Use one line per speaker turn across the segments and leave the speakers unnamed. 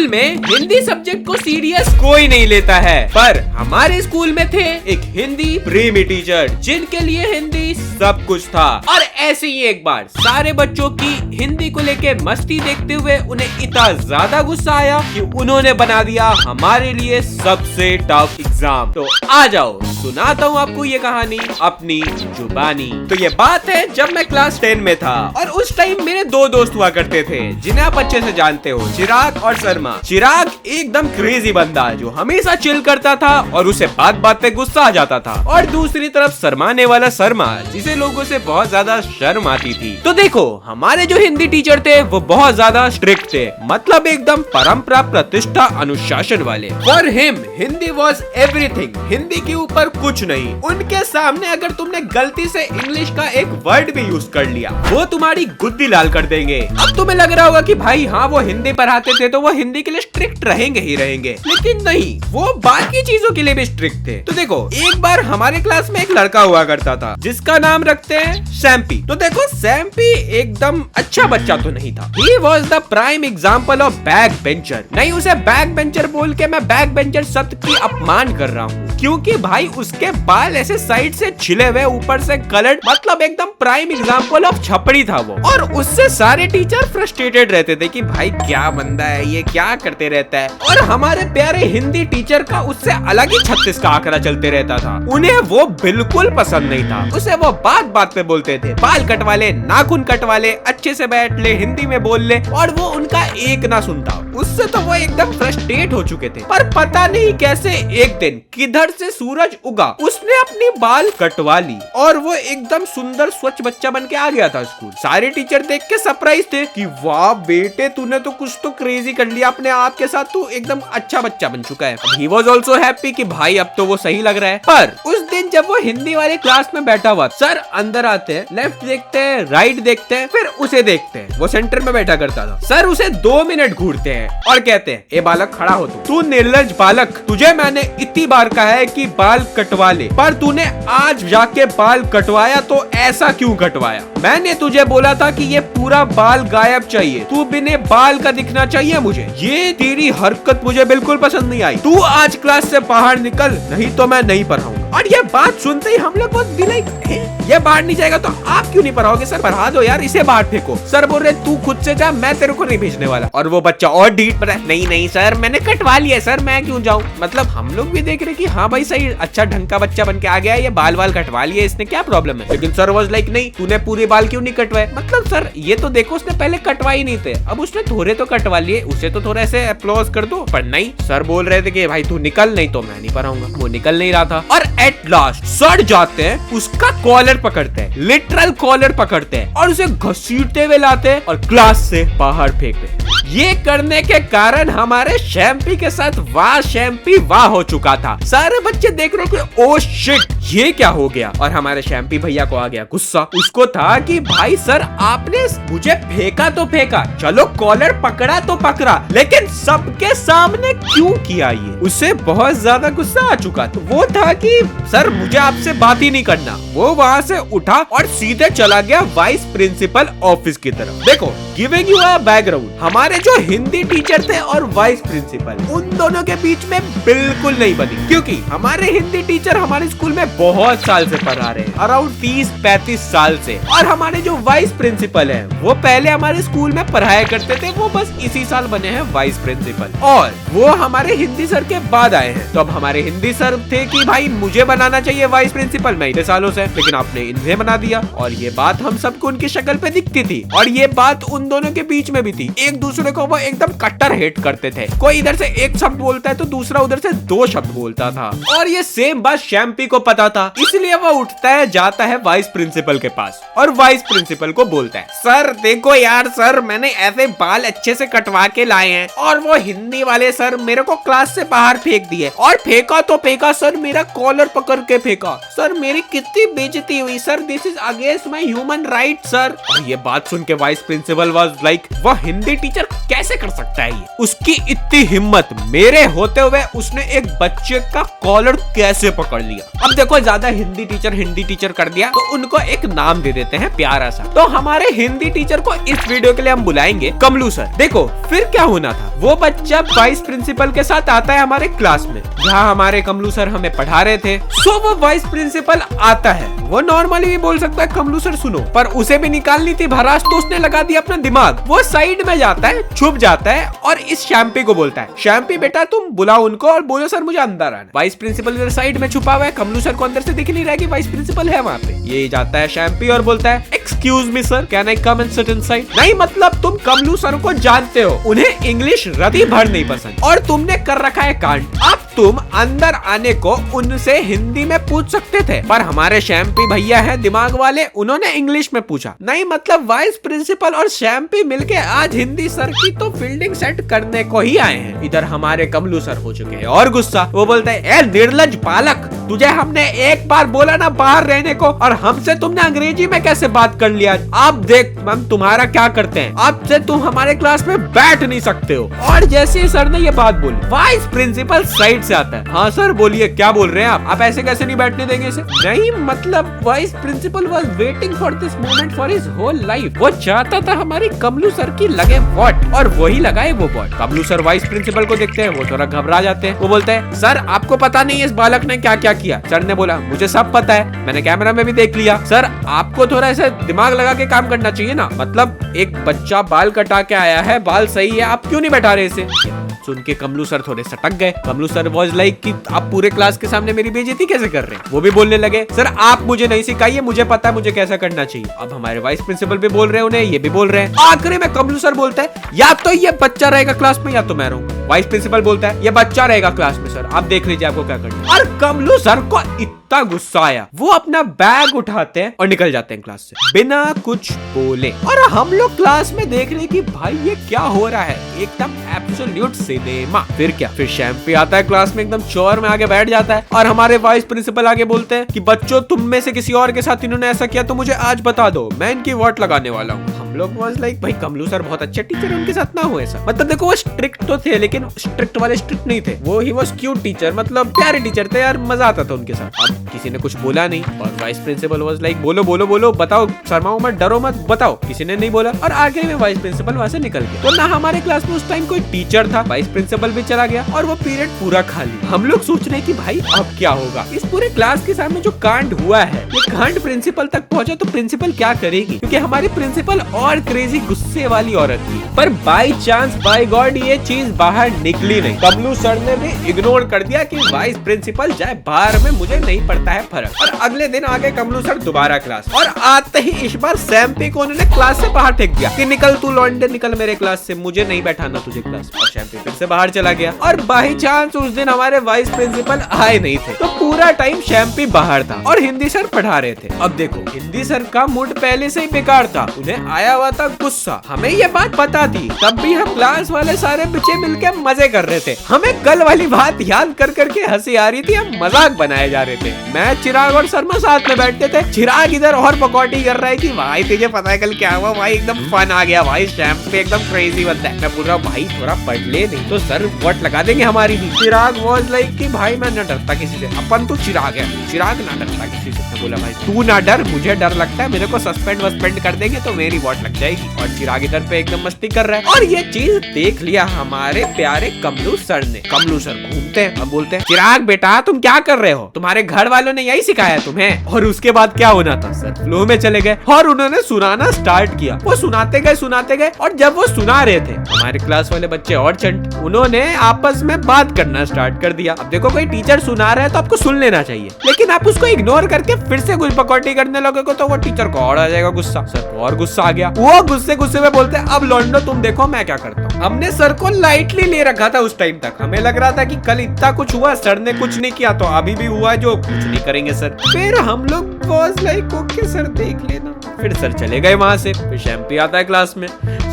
School में Hindi subject को serious कोई नहीं लेता है, पर हमारे स्कूल में थे एक हिंदी प्रीमी टीचर जिनके लिए हिंदी सब कुछ था। और ऐसे ही एक बार सारे बच्चों की हिंदी को लेके मस्ती देखते हुए उन्हें इतना ज्यादा गुस्सा आया कि उन्होंने बना दिया हमारे लिए सबसे टफ एग्जाम। तो आ जाओ सुनाता हूँ आपको ये कहानी अपनी जुबानी। तो ये बात है जब मैं क्लास 10 में था और उस टाइम मेरे दो दोस्त हुआ करते थे जिन्हें आप अच्छे से जानते हो, चिराग और शर्मा। चिराग एकदम क्रेजी बंदा जो हमेशा चिल करता था और उसे बात बात पे गुस्सा आ जाता था, और दूसरी तरफ शर्माने वाला शर्मा जिसे लोगों से बहुत ज्यादा शर्म आती थी। तो देखो हमारे जो हिंदी टीचर थे वो बहुत ज्यादा स्ट्रिक्ट थे, मतलब एकदम परंपरा प्रतिष्ठा अनुशासन वाले। For him Hindi was everything, Hindi के ऊपर कुछ नहीं। उनके सामने अगर तुमने गलती से इंग्लिश का एक वर्ड भी यूज कर लिया वो तुम्हारी गुद्दी लाल कर देंगे। अब तुम्हें लग रहा होगा कि भाई हाँ वो हिंदी पढ़ाते थे तो वो हिंदी के लिए स्ट्रिक्ट रहेंगे ही रहेंगे, लेकिन नहीं, वो बाकी चीजों के लिए भी स्ट्रिक्ट थे। तो देखो एक बार हमारे क्लास में एक लड़का हुआ करता था जिसका नाम रखते हैं सैम्पी। तो देखो सैम्पी एकदम अच्छा बच्चा तो नहीं था, he was the prime example of back bencher. नहीं, उसे बैक बेंचर बोल के मैं बैक बेंचर शब्द की अपमान कर रहा हूँ, क्योंकि भाई उसके बाल ऐसे साइड से छिले हुए ऊपर से कलर्ड, मतलब एकदम प्राइम एग्जाम्पल ऑफ छपड़ी था वो। और उससे सारे टीचर फ्रस्ट्रेटेड रहते थे कि भाई क्या बंदा है ये, क्या करते रहता है। और हमारे प्यारे हिंदी टीचर का उससे अलग ही 36 का आंकड़ा चलते रहता था, उन्हें वो बिल्कुल पसंद नहीं था। उसे वो बात बात पे बोलते थे बाल कटवा ले, नाखून कटवा ले, अच्छे से बैठ ले, हिंदी में बोल ले, और वो उनका एक ना सुनता। उससे तो वो एकदम फ्रस्ट्रेट हो चुके थे। पर पता नहीं कैसे एक दिन किधर से सूरज उगा, उसने अपनी बाल कटवा ली और वो एकदम सुंदर स्वच्छ बच्चा बन के आ गया था स्कूल। सारे टीचर देख के सरप्राइज थे कि वाह बेटे तूने तो कुछ तो क्रेजी कर लिया अपने आप के साथ, तू एकदम अच्छा बच्चा बन चुका है। ही वॉज ऑल्सो हैप्पी कि भाई अब तो वो सही लग रहा है। पर उस दिन जब वो हिंदी वाले क्लास में बैठा हुआ, सर अंदर आते हैं, लेफ्ट देखते हैं, राइट देखते हैं, फिर उसे देखते हैं, वो सेंटर में बैठा करता था। सर उसे 2 मिनट घूरते हैं और कहते हैं ए बालक खड़ा हो, तू निर्लज बालक, तुझे मैंने इतनी बार कहा है कि बाल कटवा ले, पर तूने आज जाके बाल कटवाया तो ऐसा क्यों कटवाया? मैंने तुझे बोला था कि ये पूरा बाल गायब चाहिए, तू बिना बाल का दिखना चाहिए मुझे। ये तेरी हरकत मुझे बिल्कुल पसंद नहीं आई, तू आज क्लास से बाहर निकल, नहीं तो मैं नहीं पढ़ाऊंगा। और ये बात सुनते ही हम लोग बहुत दिलाई, ये बाहर नहीं जाएगा तो आप क्यों नहीं पढ़ाओगे? सर पढ़ा दो यार, इसे बाहर फेंको। सर बोल रहे तू खुद से जा, मैं तेरे को नहीं भेजने वाला। और वो बच्चा और डीट पर नहीं नहीं सर मैंने कटवा लिया सर, मैं क्यों जाऊं? मतलब हम लोग भी देख रहे कि हाँ भाई सही अच्छा ढंग का बच्चा बन के आ गया, ये बाल वाल कटवा लिए, इसने क्या प्रॉब्लम है? लेकिन सर वाज लाइक नहीं तूने पूरे बाल क्यों नहीं कटवाए? मतलब सर ये तो देखो उसने पहले कटवाए नहीं थे, अब उसने थोड़े तो कटवा लिए, उसे तो थोड़ा ऐसे अप्लॉज कर दो। पर नहीं, सर बोल रहे थे कि भाई तू निकल, नहीं तो मैं नहीं पढ़ाऊंगा। वो निकल नहीं रहा था और एट लास्ट सर जाते हैं, उसका कॉलर पकड़ते हैं, लिटरल कॉलर पकड़ते हैं और उसे घसीटते हुए लाते हैं और क्लास से बाहर फेंकते हैं। ये करने के कारण हमारे शैम्पी के साथ वाह शैम्पी वाह हो चुका था। सारे बच्चे देख रहे कि ओ शिट ये क्या हो गया, और हमारे शैम्पी भैया को आ गया गुस्सा। उसको था कि भाई सर आपने मुझे फेंका तो फेंका, चलो कॉलर पकड़ा तो पकड़ा, लेकिन सबके सामने क्यों किया ये? उसे बहुत ज्यादा गुस्सा आ चुका था। वो था कि सर मुझे आपसे बात ही नहीं करना। वो वहाँ से उठा और सीधे चला गया वाइस प्रिंसिपल ऑफिस की तरफ। देखो गिविंग यू अ बैकग्राउंड, हमारे जो हिंदी टीचर थे और वाइस प्रिंसिपल, उन दोनों के बीच में बिल्कुल नहीं बनी, क्योंकि हमारे हिंदी टीचर हमारे स्कूल में बहुत साल से पढ़ा रहे हैं, अराउंड 30-35 साल से, और हमारे जो वाइस प्रिंसिपल है वो पहले हमारे स्कूल में पढ़ाया करते थे, वो बस इसी साल बने हैं वाइस प्रिंसिपल, और वो हमारे हिंदी सर के बाद आए हैं। तो अब हमारे हिंदी सर थे कि भाई मुझे बनाना चाहिए वाइस प्रिंसिपल, मैं इतने सालों से, लेकिन आपने इन्हें बना दिया। और ये बात हम सबको उनकी शक्ल पे दिखती थी, और ये बात उन दोनों के बीच में भी थी। एक दूसरे को वो एकदम कट्टर हेट करते थे, कोई इधर से एक शब्द बोलता है तो दूसरा उधर से 2 शब्द बोलता था। और ये सेम बात शैम्पी को पता था, इसलिए वो उठता है जाता है वाइस प्रिंसिपल के पास और वाइस प्रिंसिपल को बोलता है सर देखो यार सर मैंने ऐसे बाल अच्छे से कटवा के लाए हैं और वो हिंदी वाले सर मेरे को क्लास से बाहर फेंक दिए, और फेंका तो फेंका सर, मेरा कॉलर पकड़ के फेंका सर, मेरी कितनी बेइज्जती हुई sir, this is against my human right sir. और ये बात सुन के वाइस प्रिंसिपल वाज लाइक, वह हिंदी टीचर कैसे कर सकता है ये, उसकी इतनी हिम्मत, मेरे होते हुए उसने एक बच्चे का कॉलर कैसे पकड़ लिया। अब देखो, ज्यादा हिंदी टीचर कर दिया तो उनको एक नाम दे देते हैं प्यारा सा। तो हमारे हिंदी टीचर को इस वीडियो के लिए हम बुलाएंगे कमलू सर। देखो फिर क्या होना था, वो बच्चा वाइस प्रिंसिपल के साथ आता है हमारे क्लास में, जहाँ हमारे कमलू सर हमें पढ़ा रहे थे। सो वो वाइस प्रिंसिपल आता है, वो नॉर्मली भी बोल सकता है कमलू सर सुनो, पर उसे भी निकालनी थी भरास, तो उसने लगा दिया अपना दिमाग। वो साइड में जाता है, छुप जाता है और इस शैम्पी को बोलता है, शैम्पी बेटा तुम बुलाओ उनको और बोलो सर मुझे अंदर आना। वाइस प्रिंसिपल इधर साइड में छुपा हुआ है, कमलू सर को अंदर से दिख नहीं रहा कि वाइस प्रिंसिपल है वहाँ पे। ये जाता है शैम्पी और बोलता है, excuse me sir, can I come and sit inside. नहीं मतलब तुम कमलू सर को जानते हो, उन्हें इंग्लिश रति भर नहीं पसंद और तुमने कर रखा है कांड। अब तुम अंदर आने को उनसे हिंदी में पूछ सकते थे, पर हमारे शैम्पी भैया है दिमाग वाले, उन्होंने इंग्लिश में पूछा। नहीं मतलब वाइस प्रिंसिपल और शैम्पी मिलके आज हिंदी सर की तो फील्डिंग सेट करने को ही आए हैं। इधर हमारे कमलू सर हो चुके हैं और गुस्सा, वो बोलते हैं, ए निर्लज बालक, तुझे हमने एक बार बोला ना बाहर रहने को, और हमसे तुमने अंग्रेजी में कैसे बात कर लिया। अब देख हम तुम्हारा क्या करते हैं, अब से तुम हमारे क्लास में बैठ नहीं सकते हो। और जैसे ही सर ने ये बात बोली, वाइस प्रिंसिपल साइड से आता है, हाँ सर बोलिए क्या बोल रहे हैं आप ऐसे कैसे नहीं बैठने देंगे इसे। नहीं मतलब vice principal was waiting for this moment for his whole life, वो चाहता था हमारी कमलू सर की लगे वॉट, और वही लगाए वो what. Kamlu sir vice principal को देखते हैं, वो थोड़ा घबरा जाते हैं, वो बोलते हैं, सर आपको पता नहीं है इस बालक ने क्या क्या किया। सर ने बोला, मुझे सब पता है, मैंने कैमरा में भी देख लिया। सर आपको थोड़ा ऐसा दिमाग लगा के काम करना चाहिए ना, मतलब एक बच्चा बाल कटा के आया है, बाल सही है, आप क्यों नहीं बैठा रहे इसे। सुन के कमलू सर थोड़े सटक गए। कमलू सर वाज लाइक कि आप पूरे क्लास के सामने मेरी बेइज्जती कैसे कर रहे हैं। वो भी बोलने लगे, सर आप मुझे नहीं सिखाइए, मुझे पता है मुझे कैसा करना चाहिए। अब हमारे वाइस प्रिंसिपल भी बोल रहे हैं उन्हें, ये भी बोल रहे हैं। आखिरी में कमलू सर बोलता है, या तो ये बच्चा रहेगा क्लास में या तो मैं रहूंगा। वाइस प्रिंसिपल बोलता है, ये बच्चा रहेगा क्लास में सर, आप देख लीजिए आपको क्या करना। और कमलू सर को इतना गुस्सा आया, वो अपना बैग उठाते हैं और निकल जाते हैं क्लास से बिना कुछ बोले। और हम लोग क्लास में देख रहे कि भाई ये क्या हो रहा है, एकदम एब्सोल्यूट सिनेमा। फिर क्या, फिर शैम्पी आता है क्लास में, एकदम चौर में आगे बैठ जाता है और हमारे वाइस प्रिंसिपल आगे बोलते हैं कि बच्चों तुम में से किसी और के साथ इन्होंने ऐसा किया तो मुझे आज बता दो, मैं इनकी वोट लगाने वाला हूँ। हम लोग वाज लाइक, भाई कमलू सर बहुत अच्छे टीचर है, उनके साथ ना हो ऐसा। मतलब देखो वो स्ट्रिक्ट तो थे, लेकिन स्ट्रिक्ट वाले स्ट्रिक्ट नहीं थे, वो ही वाज क्यूट टीचर, मतलब प्यारे टीचर थे यार, मजा आता था उनके साथ। अब किसी ने कुछ बोला नहीं और वाइस प्रिंसिपल वाज लाइक, बोलो बोलो बोलो, बताओ, शर्माओ मत, डरो मत, बताओ। किसी ने नहीं बोला और आखिर में वाइस प्रिंसिपल वहां से निकल गया। तो ना हमारे क्लास में उस टाइम कोई टीचर था, वाइस प्रिंसिपल भी चला गया और वो पीरियड पूरा खाली। हम लोग सोच रहे कि भाई अब क्या होगा, इस पूरे क्लास के सामने जो कांड हुआ है, ये कांड प्रिंसिपल तक पहुंचा तो प्रिंसिपल क्या करेगी, क्योंकि हमारी प्रिंसिपल और क्रेजी गुस्से वाली औरत थी। पर बाय चांस बाय गॉड ये चीज बाहर निकली नहीं। कमलू सर ने भी इग्नोर कर दिया कि वाइस प्रिंसिपल जाए बाहर में, मुझे नहीं पड़ता है फर्क। और अगले दिन आ गए कमलू सर दोबारा क्लास, और आते ही इस बार शैम्पी को उन्होंने क्लास से बाहर फेंक दिया कि निकल तू लौंडे, निकल मेरे क्लास से, मुझे नहीं बैठाना तुझे क्लास। और शैम्पी फिर से बाहर चला गया। और बाई चांस उस दिन हमारे वाइस प्रिंसिपल आए नहीं थे, तो पूरा टाइम शैम्पी बाहर था और हिंदी सर पढ़ा रहे थे। अब देखो हिंदी सर का मूड पहले से ही बेकार था, उन्हें आया हुआ था गुस्सा। हमें ये बात पता थी, तब भी हम क्लास वाले सारे बच्चे मिलकर मजे कर रहे थे। हमें कल वाली बात याद कर करके हंसी आ रही थी, हम मजाक बनाए जा रहे थे। मैं, चिराग और शर्मा साथ में बैठते थे। चिराग इधर और पकौटी कर रहा है कि भाई तुझे पता है कल क्या हुआ, भाई एकदम फन आ गया, भाई शैम्पी एकदम क्रेजी बनता है। मैं बोल रहा हूँ भाई थोड़ा पढ़ ले, नहीं तो सर वोट लगा देंगे हमारी भी। चिराग वाज लाइक कि भाई मैं न डरता किसी से, अपन तो चिराग है, चिराग ना डरता किसी से। मैं बोला भाई तू ना डर, मुझे डर लगता है, मेरे को सस्पेंड वस्पेंड कर देंगे तो मेरी वोट लग जाएगी। और चिराग इधर पे एकदम मस्ती कर रहा है और ये चीज देख लिया हमारे प्यारे कमलू सर ने। कमलू सर घूमते हैं, अब बोलते हैं, चिराग बेटा तुम क्या कर रहे हो, तुम्हारे घर वालों ने यही सिखाया तुम्हें। और उसके बाद क्या होना था, सर फ्लो में चले गए और उन्होंने सुनाना स्टार्ट किया। वो सुनाते गए और जब वो सुना रहे थे हमारे क्लास वाले बच्चे और चंट, उन्होंने आपस में बात करना स्टार्ट कर दिया। अब देखो कोई टीचर सुना रहा है तो आपको सुन लेना चाहिए, लेकिन आप उसको इग्नोर करके फिर से कुछ पकौटी करने लगोगे तो वो टीचर को और आ जाएगा गुस्सा। सर को और गुस्सा आ गया, वो गुस्से में बोलते हैं, अब लौंडो तुम देखो मैं क्या करता हूँ। हमने सर को लाइटली ले रखा था उस टाइम तक, हमें लग रहा था कि कल इतना कुछ हुआ, सर ने कुछ नहीं किया तो अभी भी हुआ जो कुछ नहीं करेंगे सर। फिर हम लोग वाज लाइक ओके सर देख लेना। फिर सर चले गए वहां से। फिर शैम्पी आता है क्लास में,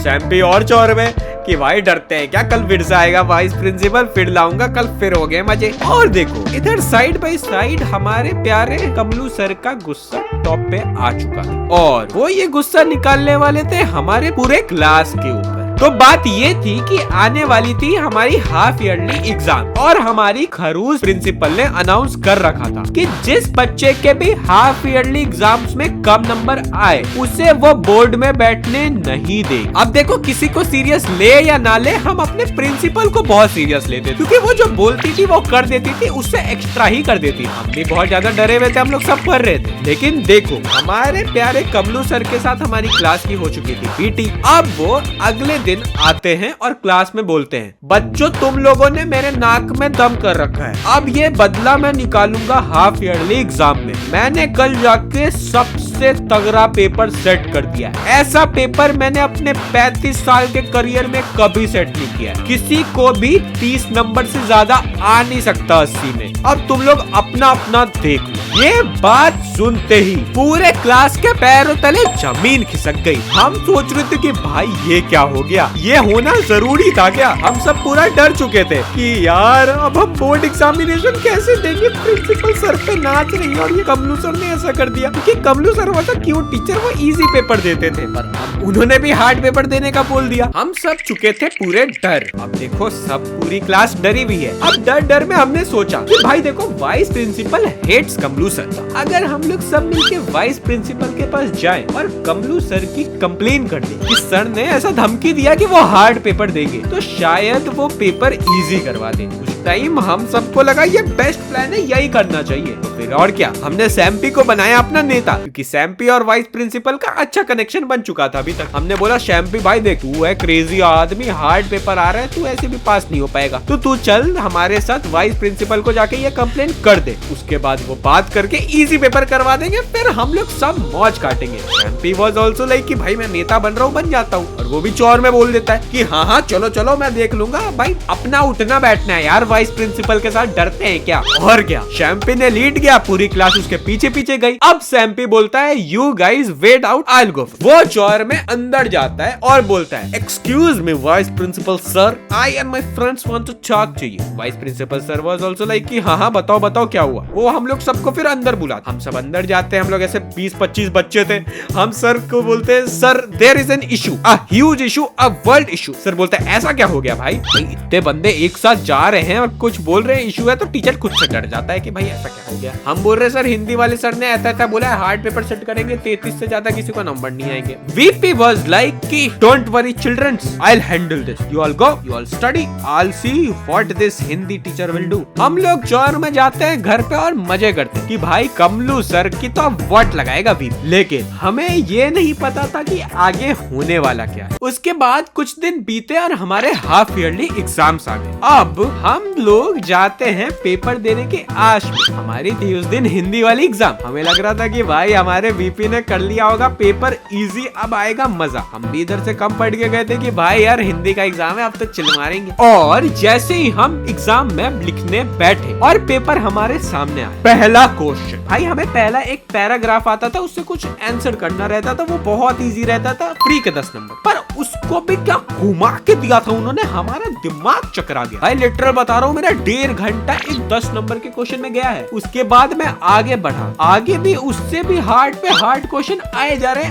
शैम्पी और चौर में कि भाई डरते हैं क्या, कल फिर से आएगा वाइस प्रिंसिपल, फिर लाऊंगा, कल फिर हो गए मजे। और देखो इधर साइड बाय साइड हमारे प्यारे कमलू सर का गुस्सा टॉप पे आ चुका है और वो ये गुस्सा निकालने वाले थे हमारे पूरे क्लास के ऊपर। तो बात ये थी कि आने वाली थी हमारी हाफ ईयरली एग्जाम और हमारी खरूज प्रिंसिपल ने अनाउंस कर रखा था कि जिस बच्चे के भी हाफ ईयरली एग्जाम्स में कम नंबर आए उसे वो बोर्ड में बैठने नहीं दे। अब देखो किसी को सीरियस ले या ना ले, हम अपने प्रिंसिपल को बहुत सीरियस लेते क्योंकि वो जो बोलती थी वो कर देती थी, उससे एक्स्ट्रा ही कर देती। हम भी बहुत ज्यादा डरे हुए थे, हम लोग सब पढ़ रहे थे। लेकिन देखो हमारे प्यारे कमलू सर के साथ हमारी क्लास की हो चुकी थी पीटी। अब वो अगले दिन आते हैं और क्लास में बोलते हैं, बच्चों तुम लोगों ने मेरे नाक में दम कर रखा है, अब ये बदला मैं निकालूंगा हाफ ईयरली एग्जाम में। मैंने कल जाके सबसे तगड़ा पेपर सेट कर दिया। ऐसा पेपर मैंने अपने 35 साल के करियर में कभी सेट नहीं किया। किसी को भी 30 नंबर से ज्यादा आ नहीं सकता 80 में। अब तुम लोग अपना अपना देख लो। ये बात सुनते ही पूरे क्लास के पैरों तले जमीन खिसक गई। हम सोच रहे थे कि भाई ये क्या हो गया, ये होना जरूरी था क्या? हम सब पूरा डर चुके थे कि यार अब हम बोर्ड एग्जामिनेशन कैसे देंगे। प्रिंसिपल सर पे नाच रही है और ये कमलू सर ने ऐसा कर दिया क्योंकि कमलू सर वैसा क्यूट टीचर, वो इजी पेपर देते थे पर उन्होंने भी हार्ड पेपर देने का बोल दिया। हम सब चुके थे पूरे डर। अब देखो सब पूरी क्लास डरी हुई है। अब डर डर में हमने सोचा कि भाई देखो vice principal hates Kamlu sir, अगर हम लोग सब मिलके वाइस प्रिंसिपल के पास जाएं और कमलू सर की कंप्लेन कर दें कि सर ने ऐसा धमकी दिया कि वो हार्ड पेपर देंगे, तो शायद वो पेपर इजी करवा दें। उस टाइम हम सबको लगा ये बेस्ट प्लान है, यही करना चाहिए। तो फिर और क्या, हमने सैम्पी को बनाया अपना नेता क्योंकि सैम्पी और वाइस प्रिंसिपल का अच्छा कनेक्शन बन चुका था अभी तक। हमने बोला सैम्पी भाई देख तू है क्रेजी आदमी, हार्ड पेपर आ रहा है, तू ऐसे भी पास नहीं हो पाएगा, तो तू चल हमारे साथ वाइस प्रिंसिपल को जाके ये कंप्लेंट कर दे। उसके बाद वो बात करके इजी पेपर करवा देंगे, फिर हम लोग सब मौज काटेंगे। सैम्पी वाज आल्सो लाइक कि भाई मैं नेता बन रहा हूँ, बन जाता हूँ। और वो भी चौर में बोल देता है कि हाँ हाँ चलो चलो मैं देख लूंगा, भाई अपना उठना बैठना है यार, वाइस प्रिंसिपल के साथ डरते हैं क्या। और क्या, सैम्पी ने लीड गया, पूरी क्लास उसके पीछे पीछे गई। अब सैम्पी बोलता है you guys wait out, I will go. वो चौर में अंदर जाता है और बोलता है excuse me vice principal sir, I and my friends want to talk to you. Vice principal sir was also like कि हाँ हाँ बताओ बताओ क्या हुआ। वो हम लोग सबको फिर अंदर बुलाते, हम सब अंदर जाते हैं। हम लोग ऐसे 20-25 बच्चे थे। हम सर को बोलते हैं sir there is an issue, a huge issue, a world issue. Sir बोलते हैं ऐसा क्या हो गया भाई, इतने बंदे एक साथ जा रहे हैं और कुछ बोल रहे हैं इशू है, तो टीचर खुद से डर जाता है कि भाई ऐसा क्या हो गया। हम बोल रहे हैं सर हिंदी वाले सर ने ऐसा ऐसा बोला है, हार्ड पेपर सेट करेंगे, 33 से ज्यादा किसी को नंबर नहीं आएंगे। वीपी वाज लाइक कि don't worry childrens, I will handle this, you all go, you all study, I will see what this Hindi teacher will do. हम लोग चौर में जाते हैं घर पे और मजे करते हैं कि भाई कमलू सर की तो अब वोट लगाएगा वीपी। लेकिन हमें ये नहीं पता था कि आगे होने वाला क्या है। उसके बाद कुछ दिन बीते और हमारे हाफ ईयरली एग्जाम्स आ गए। अब हम लोग जाते हैं पेपर देने के आश में। हमारी थी उस दिन हिंदी वाली एग्जाम। हमें लग रहा था कि भाई हमारे वीपी ने कर लिया होगा पेपर इजी, अब आएगा मजा। हम भी इधर से कम पढ़ के गए थे कि भाई यार हिंदी का एग्जाम है, अब तो चिल मारेंगे। और जैसे ही हम एग्जाम में लिखने बैठे और पेपर हमारे सामने आया, पहला क्वेश्चन, भाई हमें पहला एक पैराग्राफ आता था, उससे कुछ आंसर करना रहता था, वो बहुत इजी रहता था, फ्री के 10 नंबर। पर उसको भी क्या घुमा के दिया था उन्होंने, हमारा दिमाग चकरा गया भाई। लिटरल बता रहा हूँ, मेरा 1.5 घंटा एक 10 नंबर के क्वेश्चन में गया है। उसके बाद मैं आगे बढ़ा, आगे भी उससे भी हार्ड पे हार्ड क्वेश्चन आए जा रहे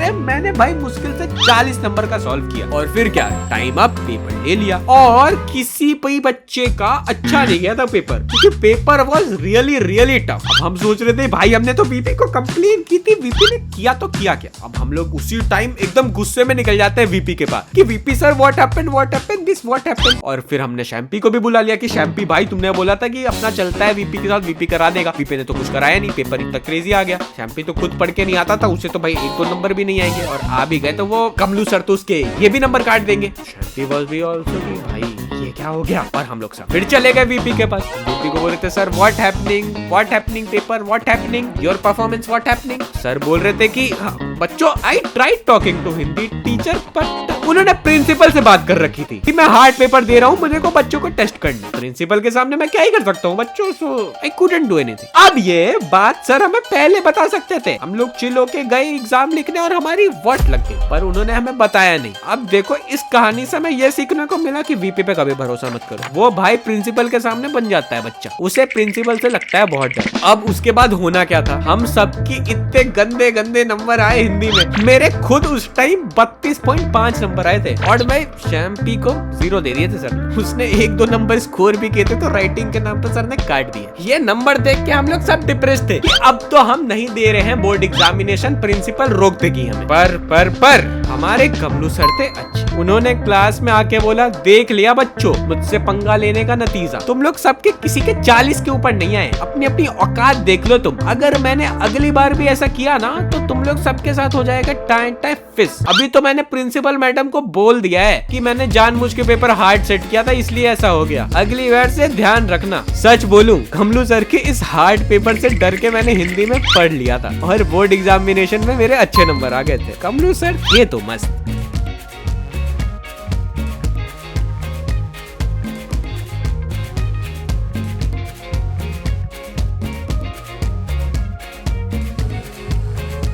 हैं। मैंने भाई मुश्किल से 40 नंबर का सॉल्व किया और फिर क्या, टाइम अप, पेपर ले लिया। और किसी भी बच्चे का अच्छा नहीं गया था पेपर, क्योंकि पेपर वाज रियली टफ। अब हम सोच रहे थे भाई हमने तो वीपी को कंप्लेन की थी, वीपी ने किया तो किया क्या। अब हम लोग उसी टाइम एकदम गुस्से में निकल जाते हैं वीपी के पास कि VP sir what happened this what happened. और फिर हमने शैम्पी को भी बुला लिया कि शैम्पी भाई तुमने बोला था कि अपना चलता है वीपी के साथ, वीपी करा देगा। वीपी ने तो कुछ कराया नहीं, पेपर इतना क्रेजी आ गया। शैम्पी तो खुद पढ़ के नहीं आता था, उसे तो भाई 1-2 नंबर भी नहीं आएंगे, और आ भी गए तो वो कमलू सर तो उसके ये भी नंबर काट देंगे। शैम्पी वाज भी आल्सो कि भाई ये क्या हो गया। और हम लोग सब फिर चले गए वीपी के पास। वीपी को बोल रहे थे sir what happening paper, what happening your performance, what happening. Sir बोल रहे थे कि बच्चों I tried talking to Hindi teacher but उन्होंने प्रिंसिपल से बात कर रखी थी कि मैं हार्ड पेपर दे रहा हूँ, मुझे को बच्चों को टेस्ट करना। प्रिंसिपल के सामने मैं क्या ही कर सकता हूँ बच्चों, सो आई कुडंट डू एनीथिंग। अब ये बात सर हमें पहले बता सकते थे, हम लोग चिल होके गए एग्जाम लिखने और हमारी वट लग गई, पर उन्होंने हमें बताया नहीं। अब देखो इस कहानी से हमें यह सीखने को मिला कि वीपी पे कभी भरोसा मत करो। वो भाई प्रिंसिपल के सामने बन जाता है बच्चा, उसे प्रिंसिपल से लगता है बहुत डर। अब उसके बाद होना क्या था, हम सबकी इतने गंदे गंदे नंबर आए हिंदी में। मेरे खुद उस टाइम 32.5 नंबर आए थे और मैं शैम्पी को 0 दे दिए थे सर। उसने 1-2 नंबर स्कोर भी किए थे तो राइटिंग के नाम पर सर ने काट दिया। ये नंबर देख के हम लोग सब डिप्रेस थे कि अब तो हम नहीं दे रहे हैं बोर्ड एग्जामिनेशन, प्रिंसिपल रोक देगी हमें। पर हमारे कमलू सर थे अच्छे, उन्होंने क्लास में आके बोला, देख लिया बच्चों मुझसे पंगा लेने का नतीजा, तुम लोग सबके किसी के 40 के ऊपर नहीं आए, अपनी अपनी औकात देख लो तुम। अगर मैंने अगली बार भी ऐसा किया ना तो तुम लोग सबके साथ हो जाएगा टाइम फिस। अभी तो मैंने प्रिंसिपल मैडम को बोल दिया है कि मैंने जानबूझ के पेपर हार्ड सेट किया था इसलिए ऐसा हो गया, अगली बार से ध्यान रखना। सच बोलूं कमलू सर के इस हार्ड पेपर से डर के मैंने हिंदी में पढ़ लिया था और बोर्ड एग्जामिनेशन में मेरे अच्छे नंबर आ गए थे। कमलू सर ये तो मस्त।